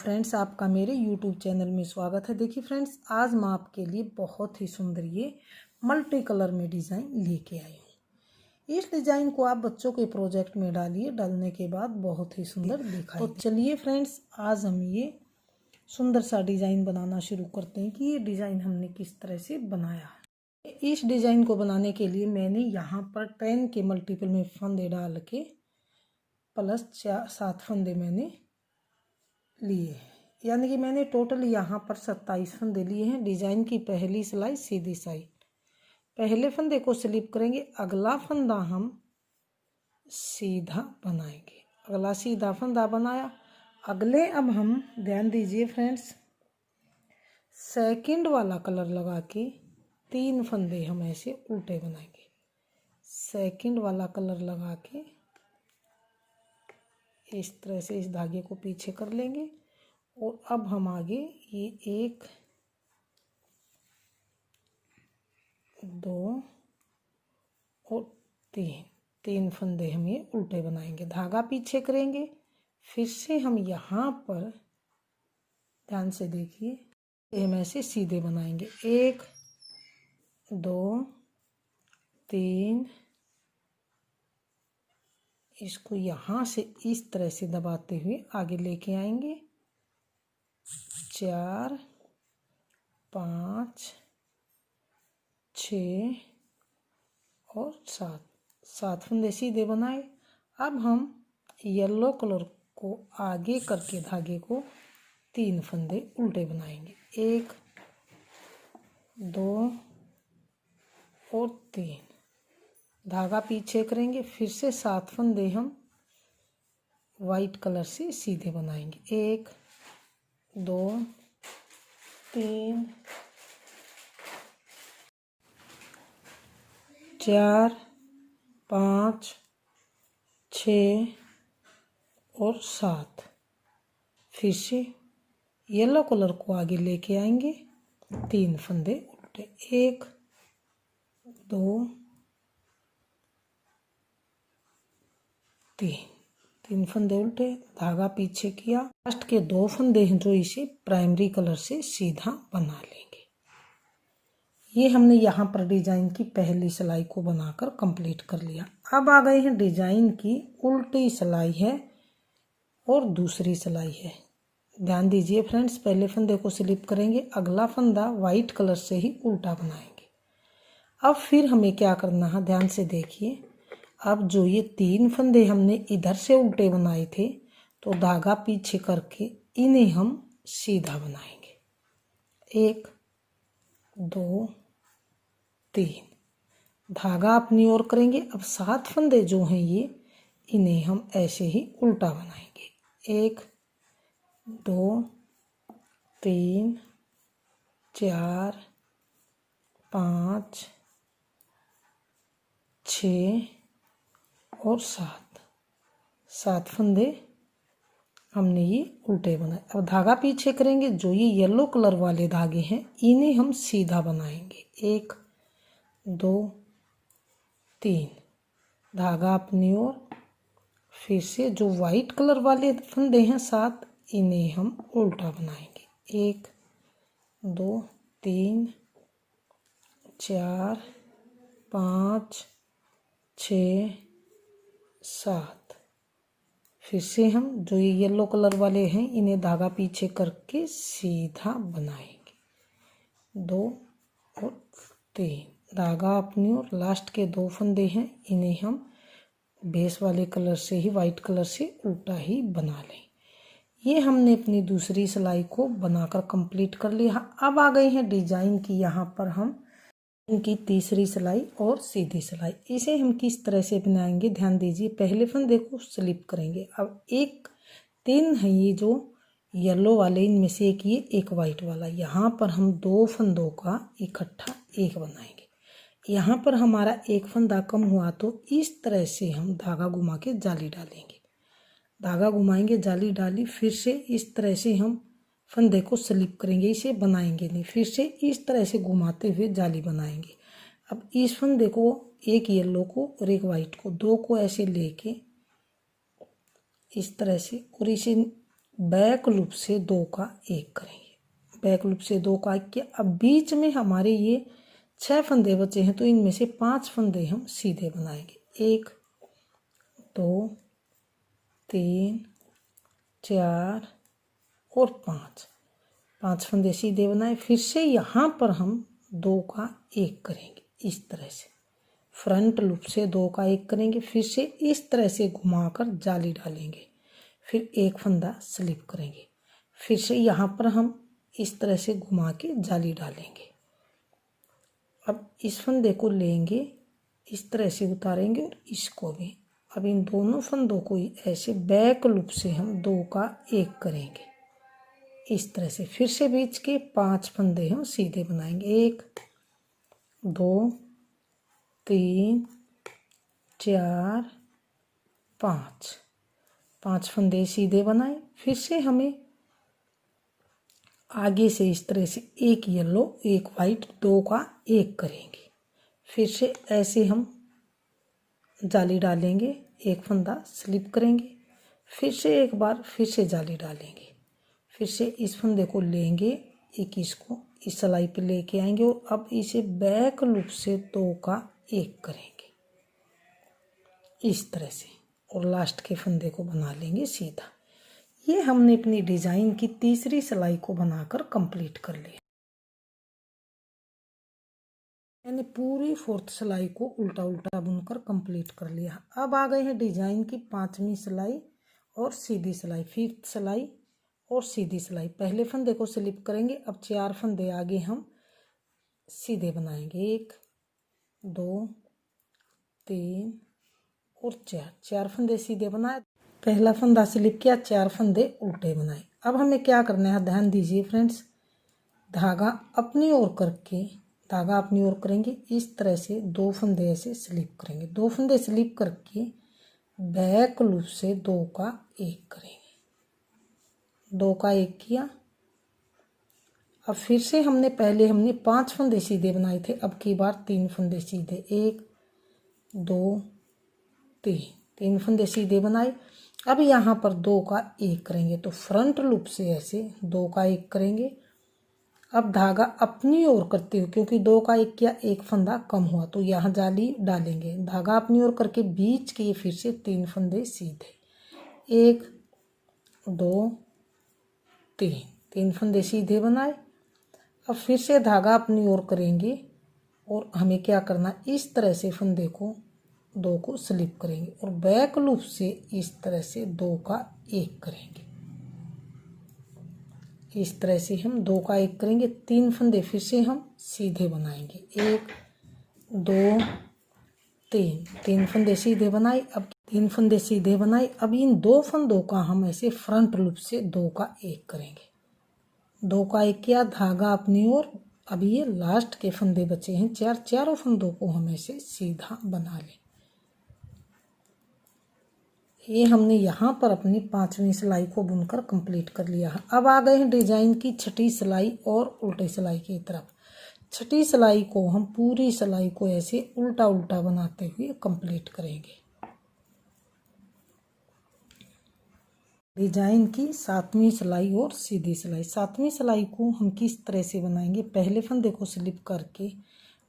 Friends, आपका मेरे YouTube channel में स्वागत है। देखिए फ्रेंड्स, आज मैं आपके लिए बहुत ही सुंदर ये मल्टी कलर में डिज़ाइन लेके आई हूँ। इस डिज़ाइन को आप बच्चों के प्रोजेक्ट में डालिए, डालने के बाद बहुत ही सुंदर दिखाई। तो चलिए फ्रेंड्स, आज हम ये सुंदर सा डिज़ाइन बनाना शुरू करते हैं कि ये डिज़ाइन हमने किस तरह से बनाया है। इस डिज़ाइन को बनाने के लिए मैंने यहाँ पर 10 के मल्टीपल में फंदे डाल के प्लस 7 फंदे मैंने लिए, यानी कि मैंने टोटल यहाँ पर 27 फंदे लिए हैं। डिज़ाइन की पहली सिलाई सीधी साइड, पहले फंदे को स्लिप करेंगे, अगला फंदा हम सीधा बनाएंगे। अगला सीधा फंदा बनाया, अगले अब हम ध्यान दीजिए फ्रेंड्स, सेकंड वाला कलर लगा के 3 फंदे हम ऐसे उल्टे बनाएंगे। सेकंड वाला कलर लगा के इस तरह से इस धागे को पीछे कर लेंगे और अब हम आगे ये 1 2 और 3 फंदे हम ये उल्टे बनाएंगे। धागा पीछे करेंगे, फिर से हम यहाँ पर ध्यान से देखिए, हम ऐसे सीधे बनाएंगे। 1 2 3, इसको यहाँ से इस तरह से दबाते हुए आगे लेके आएंगे। 4 5 6 और 7 फंदे सीधे बनाए। अब हम येलो कलर को आगे करके धागे को 3 फंदे उल्टे बनाएंगे। 1 2 और 3, धागा पीछे करेंगे, फिर से 7 फंदे हम वाइट कलर से सीधे बनाएंगे। 1 2 3 4 5 6 और 7, फिर से येलो कलर को आगे लेके आएंगे, 3 फंदे उल्टे। 1 2 3 फंदे उल्टे, धागा पीछे किया। लास्ट के 2 फंदे हैं जो इसे प्राइमरी कलर से सीधा बना लेंगे। ये हमने यहाँ पर डिजाइन की पहली सिलाई को बनाकर कंप्लीट कर लिया। अब आ गए हैं डिजाइन की उल्टी सिलाई है और दूसरी सिलाई है। ध्यान दीजिए फ्रेंड्स, पहले फंदे को स्लिप करेंगे, अगला फंदा वाइट कलर से ही उल्टा बनाएंगे। अब फिर हमें क्या करना है, ध्यान से देखिए। अब जो ये 3 फंदे हमने इधर से उल्टे बनाए थे, तो धागा पीछे करके इन्हें हम सीधा बनाएंगे। 1 2 3, धागा अपनी ओर करेंगे। अब 7 फंदे जो हैं ये, इन्हें हम ऐसे ही उल्टा बनाएंगे। 1 2 3 4 5 6 और 7 फंदे हमने ये उल्टे बनाए। अब धागा पीछे करेंगे, जो ये येलो कलर वाले धागे हैं इन्हें हम सीधा बनाएंगे। 1 2 3, धागा अपनी ओर, फिर से जो वाइट कलर वाले फंदे हैं 7, इन्हें हम उल्टा बनाएंगे। 1 2 3 4 5 6 7, फिर से हम जो ये येलो कलर वाले हैं इन्हें धागा पीछे करके सीधा बनाएंगे। 2 और 3, धागा अपनी और लास्ट के 2 फंदे हैं इन्हें हम बेस वाले कलर से ही, वाइट कलर से उल्टा ही बना लें। ये हमने अपनी दूसरी सिलाई को बनाकर कंप्लीट कर लिया। अब आ गए हैं डिजाइन की यहाँ पर हम इनकी तीसरी सिलाई और सीधी सिलाई। इसे हम किस तरह से बनाएंगे, ध्यान दीजिए। पहले फंदे को स्लिप करेंगे। अब 3 है ये जो येलो वाले, इनमें से एक वाइट वाला, यहाँ पर हम 2 फंदों का इकट्ठा एक बनाएंगे। यहाँ पर हमारा एक फंदा कम हुआ तो इस तरह से हम धागा घुमा के जाली डालेंगे। धागा घुमाएंगे, जाली डाली, फिर से इस तरह से हम फंदे को स्लिप करेंगे, इसे बनाएंगे नहीं, फिर से इस तरह से घुमाते हुए जाली बनाएंगे। अब इस फंदे को, एक येलो को और एक वाइट को, 2 को ऐसे लेके इस तरह से, और इसे बैक लूप से 2 का 1 करेंगे। बैक लूप से 2 का 1 किया। अब बीच में हमारे ये 6 फंदे बचे हैं, तो इनमें से 5 फंदे हम सीधे बनाएंगे। 1 2 3 4 और 5 फंदे सीधे बनाए। फिर से यहाँ पर हम 2 का 1 करेंगे इस तरह से। फ्रंट लूप से 2 का 1 करेंगे, फिर से इस तरह से घुमाकर जाली डालेंगे, फिर एक फंदा स्लिप करेंगे, फिर से यहाँ पर हम इस तरह से घुमा के जाली डालेंगे। अब इस फंदे को लेंगे, इस तरह से उतारेंगे और इसको भी। अब इन दोनों फंदों को ऐसे बैक लूप से हम 2 का 1 करेंगे इस तरह से। फिर से बीच के 5 फंदे हम सीधे बनाएंगे। 1 2 3 4 5 फंदे सीधे बनाए। फिर से हमें आगे से इस तरह से एक येलो एक वाइट 2 का 1 करेंगे। फिर से ऐसे हम जाली डालेंगे, एक फंदा स्लिप करेंगे, फिर से एक बार फिर से जाली डालेंगे, फिर से इस फंदे को लेंगे, एक इसको इस सिलाई पे लेके आएंगे और अब इसे बैक लूप से 2 का 1 करेंगे इस तरह से, और लास्ट के फंदे को बना लेंगे सीधा। ये हमने अपनी डिजाइन की तीसरी सिलाई को बनाकर कंप्लीट कर लिया। मैंने पूरी 4th सिलाई को उल्टा उल्टा बुनकर कंप्लीट कर लिया। अब आ गए हैं डिजाइन की 5वीं सिलाई और सीधी सिलाई, 5th सिलाई और सीधी सिलाई। पहले फंदे को स्लिप करेंगे। अब 4 फंदे आगे हम सीधे बनाएंगे। 1 2 3 और 4 फंदे सीधे बनाए। पहला फंदा स्लिप किया, 4 फंदे उल्टे बनाए। अब हमें क्या करना है, ध्यान दीजिए फ्रेंड्स। धागा अपनी ओर करके, धागा अपनी ओर करेंगे, इस तरह से 2 फंदे ऐसे स्लिप करेंगे। 2 फंदे स्लिप करके बैक लूप से 2 का 1 करेंगे। 2 का 1 किया। अब फिर से हमने 5 फंदे सीधे बनाए थे, अब की बार 3 फंदे सीधे। 1 2 3 फंदे सीधे बनाए। अब यहाँ पर 2 का 1 करेंगे, तो फ्रंट लूप से ऐसे 2 का 1 करेंगे। अब धागा अपनी ओर करते हुए, क्योंकि 2 का 1 किया, एक फंदा कम हुआ, तो यहाँ जाली डालेंगे। धागा अपनी ओर करके बीच के फिर से 3 फंदे सीधे। 1 2 3 फंदे सीधे बनाए। अब फिर से धागा अपनी ओर करेंगे और हमें क्या करना, इस तरह से फंदे को 2 को स्लिप करेंगे और बैक लूप से इस तरह से 2 का 1 करेंगे। इस तरह से हम 2 का 1 करेंगे। 3 फंदे फिर से हम सीधे बनाएंगे। 1 2 3 फंदे सीधे बनाए। अब 3 फंदे सीधे बनाए। अब इन 2 फंदों का हम ऐसे फ्रंट लूप से 2 का 1 करेंगे। 2 का 1 किया, धागा अपनी ओर। अब ये लास्ट के फंदे बचे हैं 4, चारों फंदों को हम ऐसे सीधा बना लें। ये हमने यहाँ पर अपनी 5वीं सिलाई को बुनकर कंप्लीट कर लिया है। अब आ गए हैं डिजाइन की 6ठी सिलाई और उल्टी सिलाई की तरफ। 6ठी सिलाई को हम पूरी सिलाई को ऐसे उल्टा उल्टा बनाते हुए कंप्लीट करेंगे। डिजाइन की 7वीं सिलाई और सीधी सिलाई। 7वीं सिलाई को हम किस तरह से बनाएंगे, पहले फंदे को स्लिप करके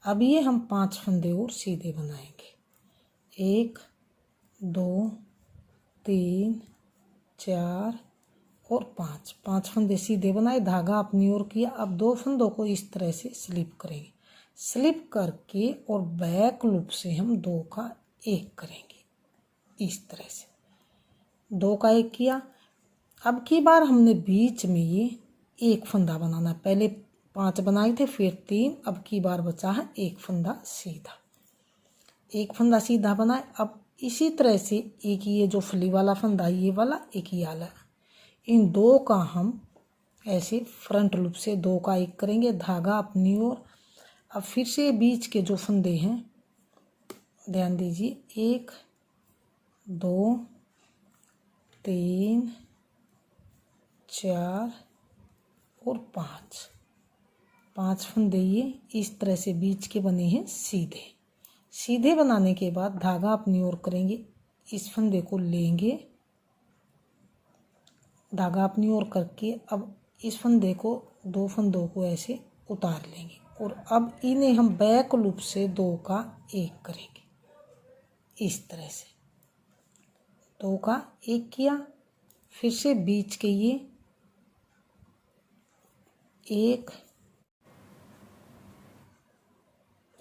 अब ये हम 5 फंदे और सीधे बनाएंगे। 1 2 3 4 और 5 फंदे सीधे बनाए, धागा अपनी ओर किया। अब 2 फंदों को इस तरह से स्लिप करेंगे, स्लिप करके और बैक लूप से हम 2 का 1 करेंगे इस तरह से। 2 का 1 किया। अब की बार हमने बीच में ये एक फंदा बनाना, पहले 5 बनाए थे फिर 3, अब की बार बचा है एक फंदा सीधा। एक फंदा सीधा बनाए। अब इसी तरह से एक ये जो फली वाला फंदा, ये वाला एक ये वाला, इन 2 का हम ऐसे फ्रंट लूप से 2 का 1 करेंगे, धागा अपनी ओर। अब फिर से बीच के जो फंदे हैं ध्यान दीजिए, 1 2 3 4 और 5 फंदे ये इस तरह से बीच के बने हैं सीधे। सीधे बनाने के बाद धागा अपनी ओर करेंगे, इस फंदे को लेंगे धागा अपनी ओर करके अब इस फंदे को, 2 फंदों को ऐसे उतार लेंगे और अब इन्हें हम बैक लूप से 2 का 1 करेंगे। इस तरह से 2 का 1 किया, फिर से बीच के ये 1,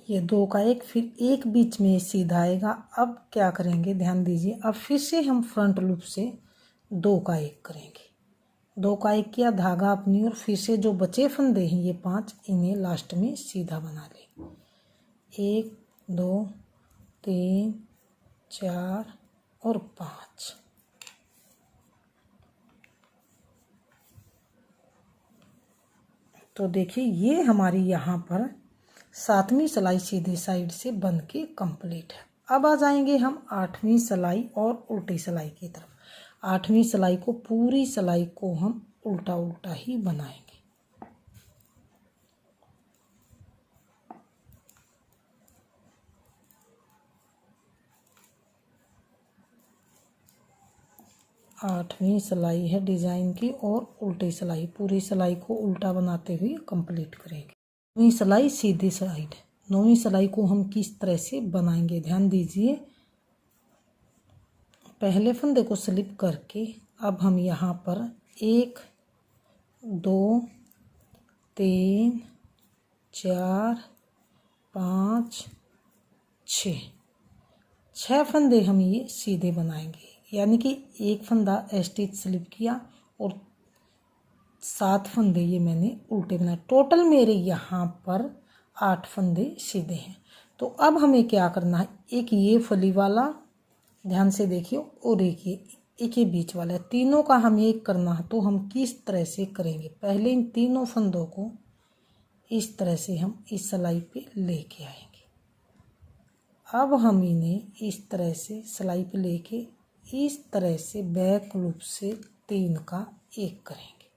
ये 2 का 1, फिर 1 बीच में सीधा आएगा। अब क्या करेंगे, ध्यान दीजिए, अब फिर से हम फ्रंट लूप से 2 का 1 करेंगे। 2 का 1 किया, धागा अपनी ओर, फिर से जो बचे फंदे हैं ये 5, इन्हें लास्ट में सीधा बना लें। 1 2 3 4 और 5। तो देखिए ये हमारी यहाँ पर 7वीं सिलाई सीधी साइड से बन के कंप्लीट है। अब आ जाएंगे हम 8वीं सिलाई और उल्टी सिलाई की तरफ। 8वीं सिलाई को, पूरी सिलाई को हम उल्टा उल्टा ही बनाएंगे। आठवीं सिलाई है डिजाइन की और उल्टी सिलाई, पूरी सिलाई को उल्टा बनाते हुए कंप्लीट करेंगे। 9वीं सिलाई सीधी साइड। 9वीं सिलाई को हम किस तरह से बनाएंगे, ध्यान दीजिए। पहले फंदे को स्लिप करके अब हम यहाँ पर 1 2 3 4 5 6 फंदे हम ये सीधे बनाएंगे, यानी कि एक फंदा स्टिच स्लिप किया और 7 फंदे ये मैंने उल्टे बनाए। टोटल मेरे यहाँ पर 8 फंदे सीधे हैं। तो अब हमें क्या करना है, एक ये फली वाला ध्यान से देखिए और एक ये बीच वाला, तीनों का हमें एक करना है। तो हम किस तरह से करेंगे, पहले इन तीनों फंदों को इस तरह से हम इस सिलाई पे लेके आएंगे। अब हम इन्हें इस तरह से सिलाई पे लेके इस तरह से बैक लूप से 3 का 1 करेंगे।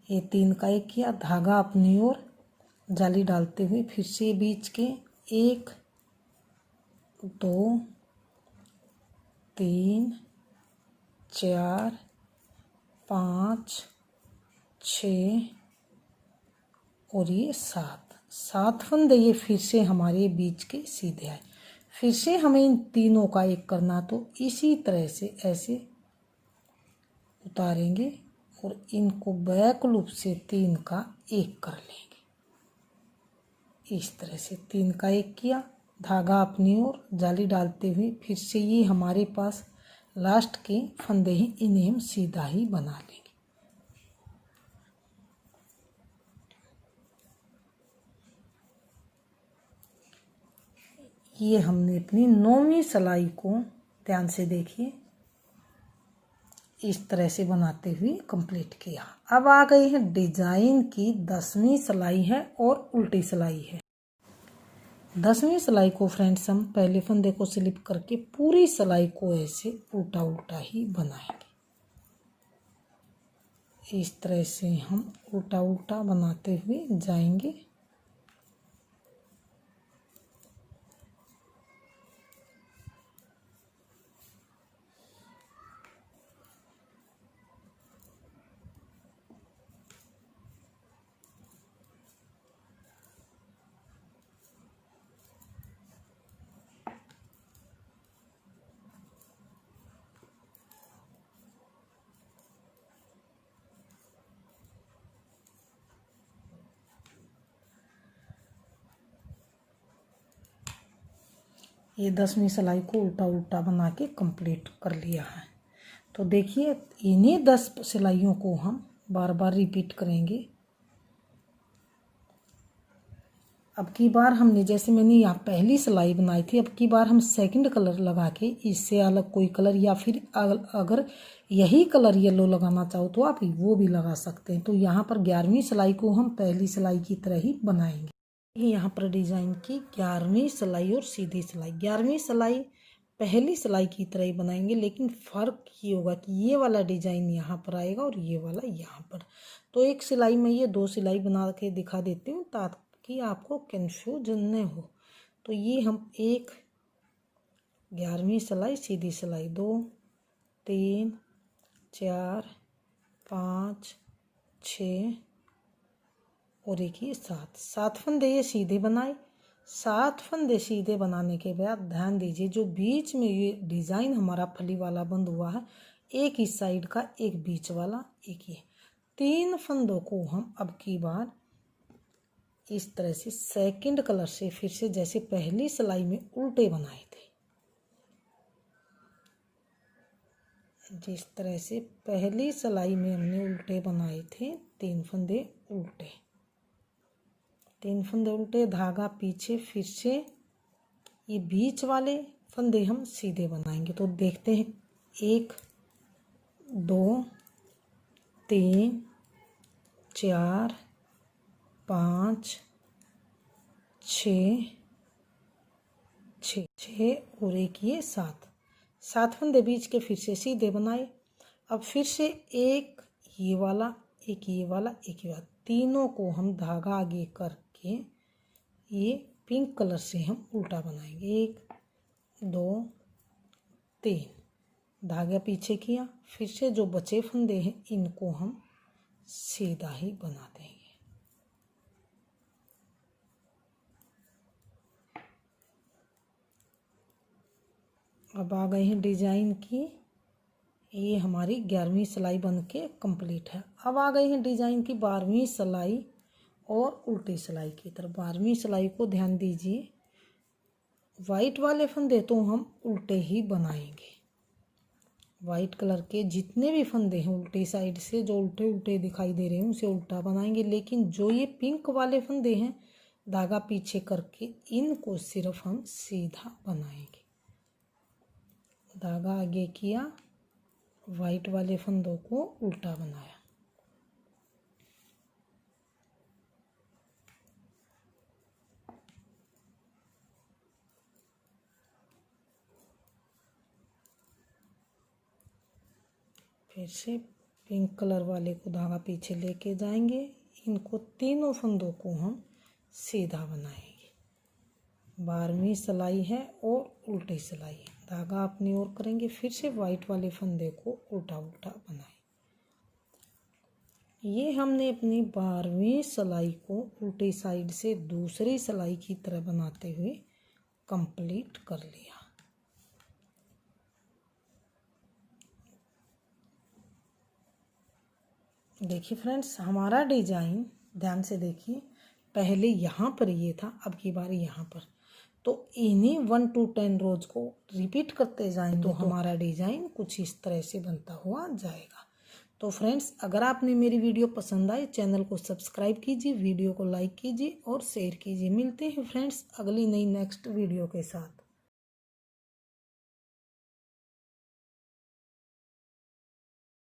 ये 3 का 1 किया, धागा अपनी ओर जाली डालते हुए फिर से बीच के 1 2 3 4 5 6 और ये 7 फंदे ये फिर से हमारे बीच के सीधे आए। फिर से हमें इन तीनों का 1 करना, तो इसी तरह से ऐसे उतारेंगे और इनको बैक लूप से 3 का 1 कर लेंगे। इस तरह से 3 का 1 किया, धागा अपनी ओर जाली डालते हुए फिर से ये हमारे पास लास्ट के फंदे हैं, इन्हें हम सीधा ही बना लेंगे। ये हमने अपनी 9वीं सिलाई को ध्यान से देखिए इस तरह से बनाते हुए कंप्लीट किया। अब आ गई है डिजाइन की 10वीं सिलाई है और उल्टी सिलाई है। 10वीं सिलाई को फ्रेंड्स हम पहले फंदे को स्लिप करके पूरी सिलाई को ऐसे उल्टा उल्टा ही बनाएंगे। इस तरह से हम उल्टा उल्टा बनाते हुए जाएंगे। ये 10वीं सिलाई को उल्टा उल्टा बना के कंप्लीट कर लिया है। तो देखिए इन्हीं 10 सिलाइयों को हम बार बार रिपीट करेंगे। अब की बार हमने, जैसे मैंने यहाँ पहली सिलाई बनाई थी, अब की बार हम सेकंड कलर लगा के इससे अलग कोई कलर, या फिर अगर यही कलर येलो लगाना चाहो तो आप वो भी लगा सकते हैं। तो यहाँ पर 11वीं सिलाई को हम पहली सिलाई की तरह ही बनाएंगे। यहाँ पर डिजाइन की 11वीं सिलाई और सीधी सिलाई। 11वीं सिलाई पहली सिलाई की तरह ही बनाएंगे, लेकिन फ़र्क ये होगा कि ये वाला डिजाइन यहाँ पर आएगा और ये वाला यहाँ पर। तो एक सिलाई में ये 2 सिलाई बना के दिखा देती हूँ ताकि आपको कंफ्यूजन न हो। तो ये हम 11वीं सिलाई सीधी सिलाई 2 3 4 5 6 और एक ये 7, 7 फंदे ये सीधे बनाए। 7 फंदे सीधे बनाने के बाद ध्यान दीजिए जो बीच में ये डिज़ाइन हमारा फली वाला बंद हुआ है, एक इस साइड का, एक बीच वाला, एक ये 3 फंदों को हम अब की बार इस तरह से सेकंड कलर से फिर से जैसे पहली सिलाई में उल्टे बनाए थे, जिस तरह से पहली सिलाई में हमने उल्टे बनाए थे, 3 फंदे उल्टे, 3 फंदे उल्टे, धागा पीछे, फिर से ये बीच वाले फंदे हम सीधे बनाएंगे। तो देखते हैं 1 2 3 4 5 6 और एक ये 7 फंदे बीच के फिर से सीधे बनाए। अब फिर से एक ये वाला, एक ये वाला, एक ये वाला, तीनों को हम धागा आगे करके ये पिंक कलर से हम उल्टा बनाएंगे। 1 2 3 धागा पीछे किया, फिर से जो बचे फंदे हैं इनको हम सीधा ही बना देंगे। अब आ गए हैं डिजाइन की, ये हमारी 11वीं सिलाई बन के कंप्लीट है। अब आ गई है डिजाइन की 12वीं सिलाई और उल्टी सिलाई की तरफ। 12वीं सिलाई को ध्यान दीजिए, वाइट वाले फंदे तो हम उल्टे ही बनाएंगे। वाइट कलर के जितने भी फंदे हैं उल्टी साइड से, जो उल्टे उल्टे दिखाई दे रहे हैं उसे उल्टा बनाएंगे, लेकिन जो ये पिंक वाले फंदे हैं धागा पीछे करके इनको सिर्फ हम सीधा बनाएंगे। धागा आगे किया, वाइट वाले फंदों को उल्टा बनाया। फिर से पिंक कलर वाले को धागा पीछे लेके जाएंगे, इनको तीनों फंदों को हम सीधा बनाएंगे। 12वीं सिलाई है और उल्टी सिलाई है, धागा अपनी ओर करेंगे, फिर से वाइट वाले फंदे को उल्टा उल्टा बनाए। ये हमने अपनी 12वीं सिलाई को उल्टी साइड से दूसरी सिलाई की तरह बनाते हुए कंप्लीट कर लिया। देखिए फ्रेंड्स, हमारा डिजाइन ध्यान से देखिए, पहले यहाँ पर ये था, अब की बार यहाँ पर, तो इन्हीं 1 to 10 रोज को रिपीट करते जाएंगे तो हमारा डिजाइन कुछ इस तरह से बनता हुआ जाएगा। तो फ्रेंड्स, अगर आपने मेरी वीडियो पसंद आई, चैनल को सब्सक्राइब कीजिए, वीडियो को लाइक कीजिए और शेयर कीजिए। मिलते हैं फ्रेंड्स अगली नई नेक्स्ट वीडियो के साथ।